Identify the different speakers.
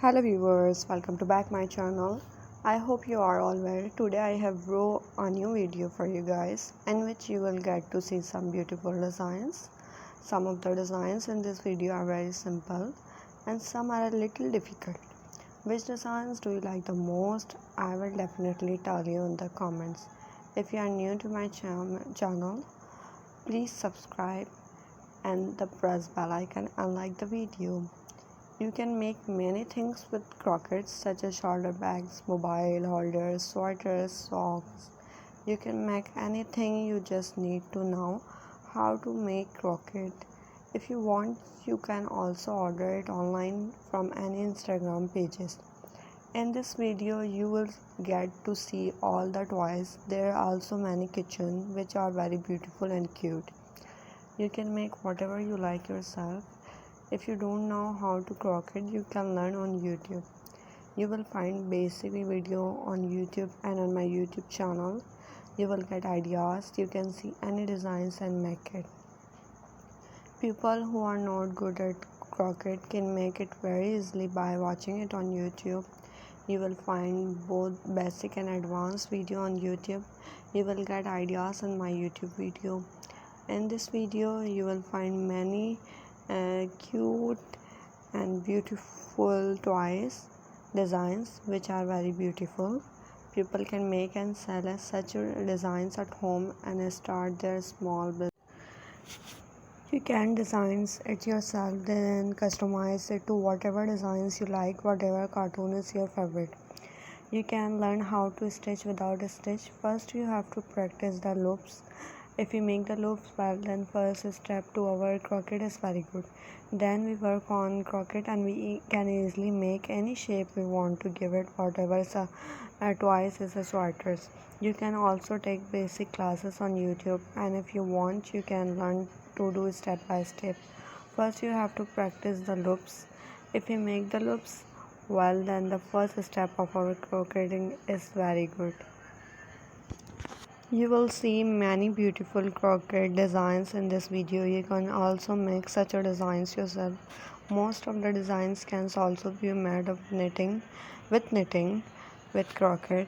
Speaker 1: Hello viewers, welcome to back my channel. I hope you are all well. Today I have brought a new video for you guys in which you will get to see some beautiful designs. Some of the designs in this video are very simple and some are a little difficult. Which designs do you like the most? I will definitely tell you in the comments. If you are new to my channel, please subscribe and press bell icon and like the video. You can make many things with crochets such as shoulder bags, mobile holders, sweaters, socks. You can make anything, you just need to know how to make crochet. If you want, you can also order it online from any Instagram pages. In this video you will get to see all the toys. There are also many kitchen which are very beautiful and cute. You can make whatever you like yourself. If you don't know how to crochet, you can learn on YouTube. You will find basic video on YouTube and on my YouTube channel. You will get ideas. You can see any designs and make it. People who are not good at crochet can make it very easily by watching it on YouTube. You will find both basic and advanced video on YouTube. You will get ideas in my YouTube video. In this video, you will find many cute and beautiful toys designs which are very beautiful. People can make and sell such designs at home and start their small business. You can design it yourself, then customize it to whatever designs you like, whatever cartoon is your favorite. You can learn how to stitch without a stitch. First you have to practice the loops. If we make the loops well, then first step to our crochet is very good. Then we work on crochet and we can easily make any shape we want to give it, whatever twice is a sweaters. You can also take basic classes on YouTube, and if you want you can learn to do step by step. First you have to practice the loops. If we make the loops well, then the first step of our crocheting is very good. You will see many beautiful crochet designs in this video. You can also make such a designs yourself. Most of the designs can also be made of knitting with crochet.